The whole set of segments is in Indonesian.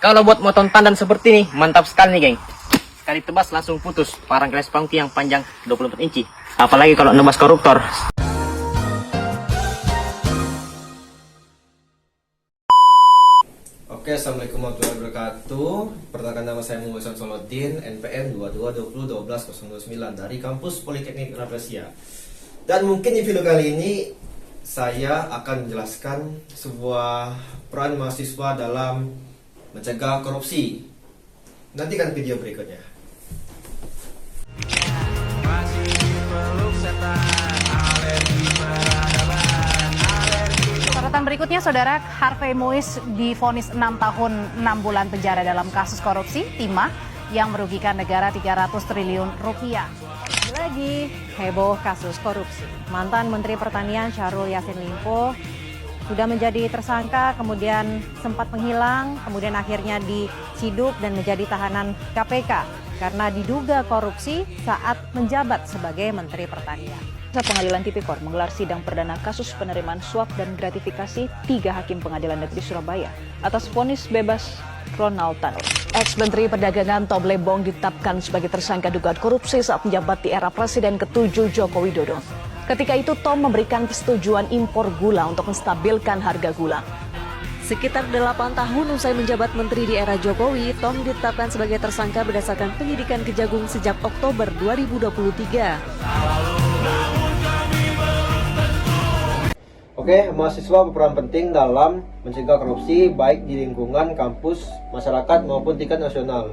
Kalau buat motong tandan seperti ini, mantap sekali nih, geng. Sekali tebas langsung putus parang keles pangki yang panjang 24 inci. Apalagi kalau nebas koruptor. Oke, assalamualaikum warahmatullahi wabarakatuh. Perkenalkan, nama saya Muhammad Solotin, NPM 22201209 dari kampus Politeknik Rafflesia. Dan mungkin di video kali ini saya akan menjelaskan sebuah peran mahasiswa dalam mencegah korupsi. Nantikan video berikutnya. Sorotan berikutnya, Saudara, Harvey Muiz divonis 6 tahun 6 bulan penjara dalam kasus korupsi timah yang merugikan negara 300 triliun rupiah. Lagi heboh kasus korupsi. Mantan Menteri Pertanian Syahrul Yassin Limpo sudah menjadi tersangka, kemudian sempat menghilang, kemudian akhirnya diciduk dan menjadi tahanan KPK karena diduga korupsi saat menjabat sebagai Menteri Pertanian. Pengadilan Tipikor menggelar sidang perdana kasus penerimaan suap dan gratifikasi 3 hakim Pengadilan Negeri Surabaya atas vonis bebas Ronald Tanur. Ex-Menteri Perdagangan Tom Lembong ditetapkan sebagai tersangka dugaan korupsi saat menjabat di era Presiden ke-7 Joko Widodo. Ketika itu Tom memberikan persetujuan impor gula untuk menstabilkan harga gula. Sekitar 8 tahun usai menjabat menteri di era Jokowi, Tom ditetapkan sebagai tersangka berdasarkan penyidikan Kejagung sejak Oktober 2023. Oke, mahasiswa berperan penting dalam mencegah korupsi baik di lingkungan kampus, masyarakat maupun tingkat nasional.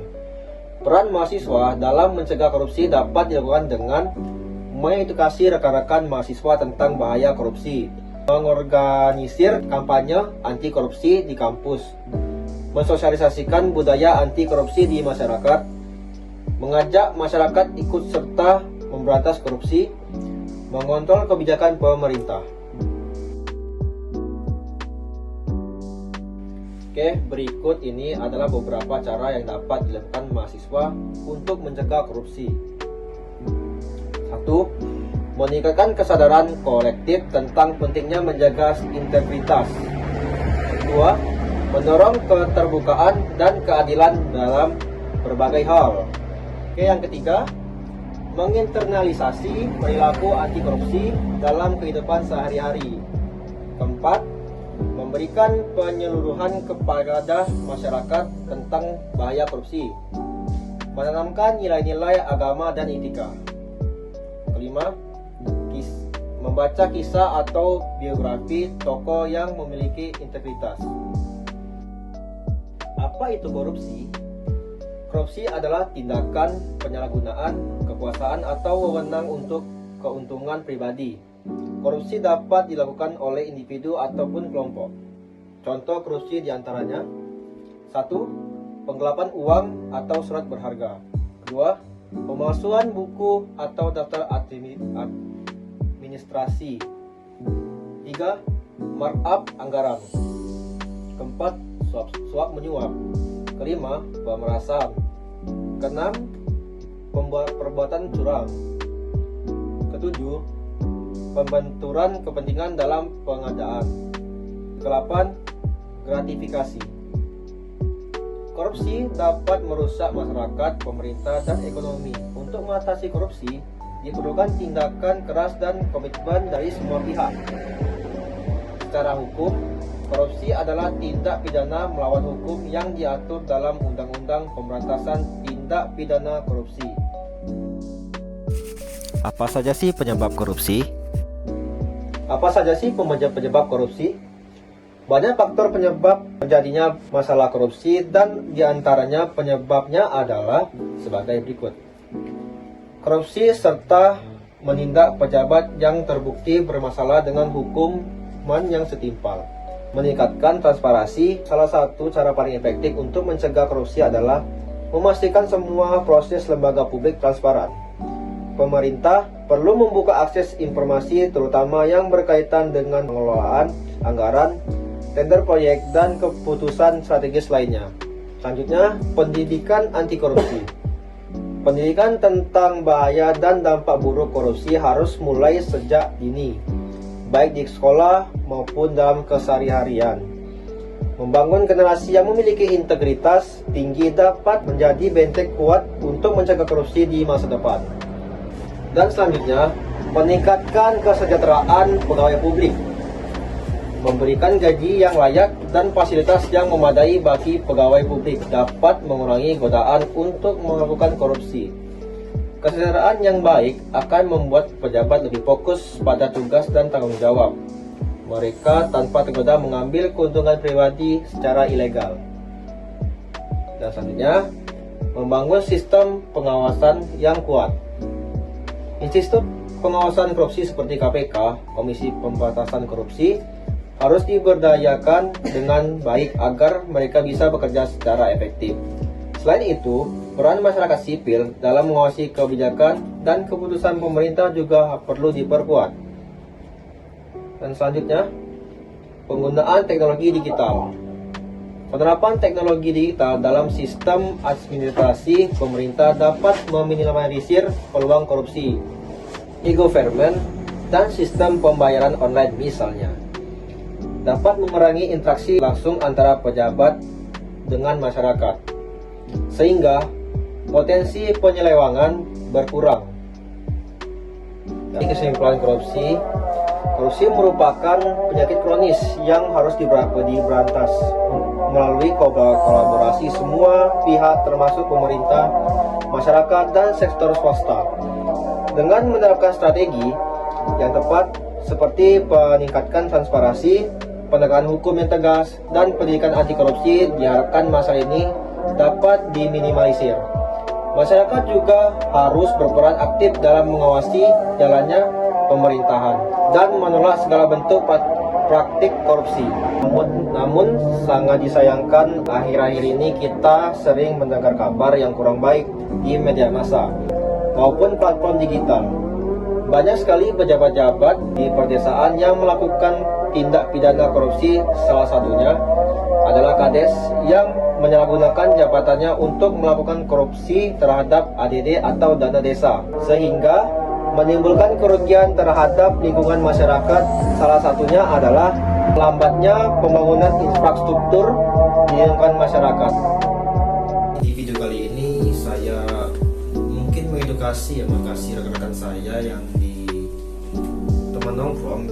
Peran mahasiswa dalam mencegah korupsi dapat dilakukan dengan mengedukasi rekan-rekan mahasiswa tentang bahaya korupsi, mengorganisir kampanye anti korupsi di kampus, mensosialisasikan budaya anti korupsi di masyarakat, mengajak masyarakat ikut serta memberantas korupsi, mengontrol kebijakan pemerintah. Oke, berikut ini adalah beberapa cara yang dapat dilakukan mahasiswa untuk mencegah korupsi. 1. Meningkatkan kesadaran kolektif tentang pentingnya menjaga integritas. 2. Mendorong keterbukaan dan keadilan dalam berbagai hal. Oke, yang ketiga, menginternalisasi perilaku anti korupsi dalam kehidupan sehari-hari. Keempat, memberikan penyeluruhan kepada masyarakat tentang bahaya korupsi, menanamkan nilai-nilai agama dan etika. Kelima, membaca kisah atau biografi tokoh yang memiliki integritas. Apa itu korupsi? Korupsi adalah tindakan penyalahgunaan kekuasaan atau wewenang untuk keuntungan pribadi. Korupsi dapat dilakukan oleh individu ataupun kelompok. Contoh korupsi diantaranya: 1. Penggelapan uang atau surat berharga. 2. Pemalsuan buku atau daftar administrasi. 3. Markup anggaran. 4. Suap menyuap. 5. Pemerasan. 6. Perbuatan curang. 7. Pembenturan kepentingan dalam pengadaan. 8. Gratifikasi. Korupsi dapat merusak masyarakat, pemerintah, dan ekonomi. Untuk mengatasi korupsi, diperlukan tindakan keras dan komitmen dari semua pihak. Secara hukum, korupsi adalah tindak pidana melawan hukum yang diatur dalam Undang-Undang Pemberantasan Tindak Pidana Korupsi. Apa saja sih penyebab korupsi? Apa saja sih penyebab korupsi? Banyak faktor penyebab terjadinya masalah korupsi dan diantaranya penyebabnya adalah sebagai berikut. Korupsi serta menindak pejabat yang terbukti bermasalah dengan hukuman yang setimpal. Meningkatkan transparansi. Salah satu cara paling efektif untuk mencegah korupsi adalah memastikan semua proses lembaga publik transparan. Pemerintah perlu membuka akses informasi terutama yang berkaitan dengan pengelolaan anggaran, tender proyek, dan keputusan strategis lainnya. Selanjutnya, pendidikan anti korupsi. Pendidikan tentang bahaya dan dampak buruk korupsi harus mulai sejak dini, baik di sekolah maupun dalam keseharian. Membangun generasi yang memiliki integritas tinggi dapat menjadi benteng kuat untuk mencegah korupsi di masa depan. Dan selanjutnya, meningkatkan kesejahteraan pegawai publik. Memberikan gaji yang layak dan fasilitas yang memadai bagi pegawai publik dapat mengurangi godaan untuk melakukan korupsi. Kesejahteraan yang baik akan membuat pejabat lebih fokus pada tugas dan tanggung jawab mereka tanpa tergoda mengambil keuntungan pribadi secara ilegal. Dan selanjutnya, membangun sistem pengawasan yang kuat. Institusi pengawasan korupsi seperti KPK, Komisi Pemberantasan Korupsi, harus diberdayakan dengan baik agar mereka bisa bekerja secara efektif. Selain itu, peran masyarakat sipil dalam mengawasi kebijakan dan keputusan pemerintah juga perlu diperkuat. Dan selanjutnya, penggunaan teknologi digital. Penerapan teknologi digital dalam sistem administrasi pemerintah dapat meminimalisir peluang korupsi, e-government, dan sistem pembayaran online misalnya. Dapat mengurangi interaksi langsung antara pejabat dengan masyarakat, sehingga potensi penyelewangan berkurang. Dari kesimpulan korupsi merupakan penyakit kronis yang harus diberantas melalui kolaborasi semua pihak termasuk pemerintah, masyarakat, dan sektor swasta. Dengan menerapkan strategi yang tepat seperti meningkatkan transparansi, penegakan hukum yang tegas, dan pendidikan anti korupsi, diharapkan masalah ini dapat diminimalisir. Masyarakat juga harus berperan aktif dalam mengawasi jalannya pemerintahan dan menolak segala bentuk praktik korupsi. Namun sangat disayangkan akhir-akhir ini kita sering mendengar kabar yang kurang baik di media massa maupun platform digital. Banyak sekali pejabat-pejabat di perdesaan yang melakukan tindak pidana korupsi, salah satunya adalah Kades yang menyalahgunakan jabatannya untuk melakukan korupsi terhadap ADD atau dana desa, sehingga menimbulkan kerugian terhadap lingkungan masyarakat. Salah satunya adalah lambatnya pembangunan infrastruktur di lingkungan masyarakat. Di video kali ini saya mungkin mengedukasi rekan-rekan saya yang di teman nongkrong.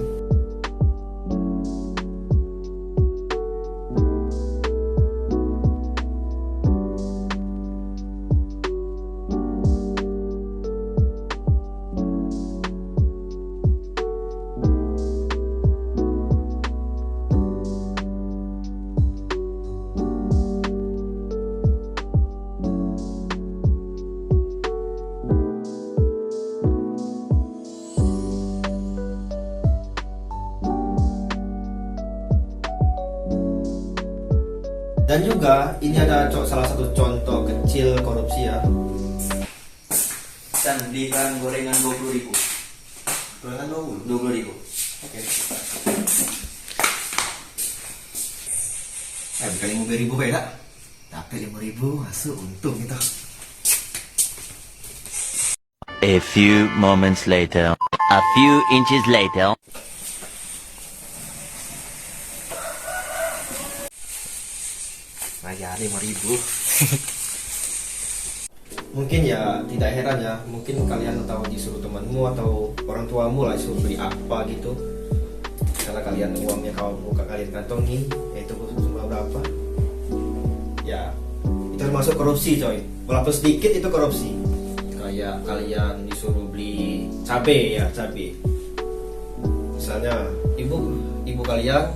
Dan juga ini ada salah satu contoh kecil korupsi ya. Dan belikan gorengan 20.000. Gorengan 20.000. Oke. Belikan 5.000 beda. Tapi 5.000 masuk untung itu. A few moments later, a few inches later. Bayar 5.000. Mungkin ya tidak heran ya, mungkin kalian tahu disuruh temanmu atau orang tuamu lah disuruh beli apa gitu, karena kalian uangnya kalian kantongi, yaitu jumlah berapa ya, itu termasuk korupsi coy. Walaupun sedikit itu korupsi. Kayak kalian disuruh beli cabai ya, cabai misalnya ibu kalian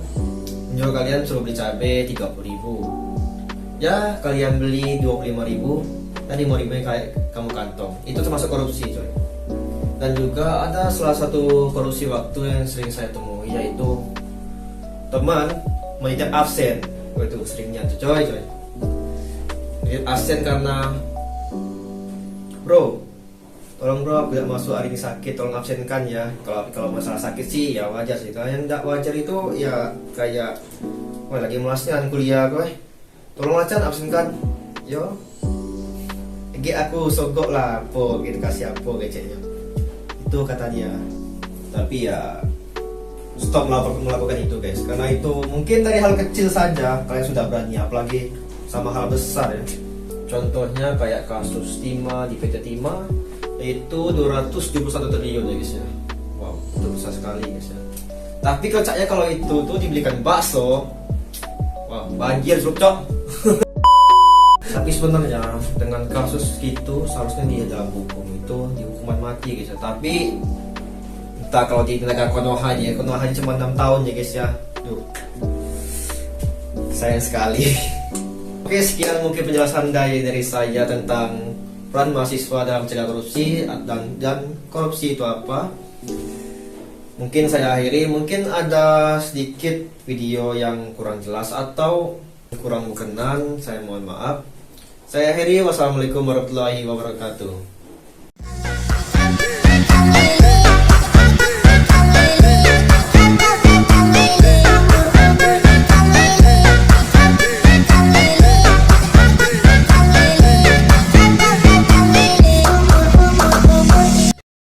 menyuruh kalian suruh beli cabai 30.000 ya, kalian beli 25.000 dan 5.000 yang kamu kantong, itu termasuk korupsi coy. Dan juga ada salah satu korupsi waktu yang sering saya temui, yaitu teman menitip absen. Itu seringnya tuh coy. Menitip absen karena bro, tolong bro, aku tidak masuk hari ini sakit, tolong absenkan ya. Kalau masalah sakit sih ya wajar sih. Kalau yang tidak wajar itu ya kayak lagi melasnya kuliah gue, tolong acan absenkan yo. Aku sogok lah po gitu, kasih apa keceknya itu kata dia. Tapi ya stop melakukan itu guys, karena itu mungkin dari hal kecil saja kalian sudah berani, apalagi sama hal besar ya. Contohnya kayak kasus timah di PT Timah itu 271 triliun ya guys ya. Wow, itu besar sekali guys ya. Tapi kocaknya kalau itu tuh dibelikan bakso, wah banjir cok. Tapi sebenarnya dengan kasus gitu seharusnya dia dalam hukum itu dihukuman mati guys ya. Tapi entah kalau di negara Konoha cuma 6 tahun ya guys ya. Duh, sayang sekali. Oke, sekian mungkin penjelasan dari saya tentang peran mahasiswa dalam mencegah korupsi dan korupsi itu apa. Mungkin saya akhiri, mungkin ada sedikit video yang kurang jelas atau kurang berkenan, saya mohon maaf. Saya akhiri, wassalamualaikum warahmatullahi wabarakatuh.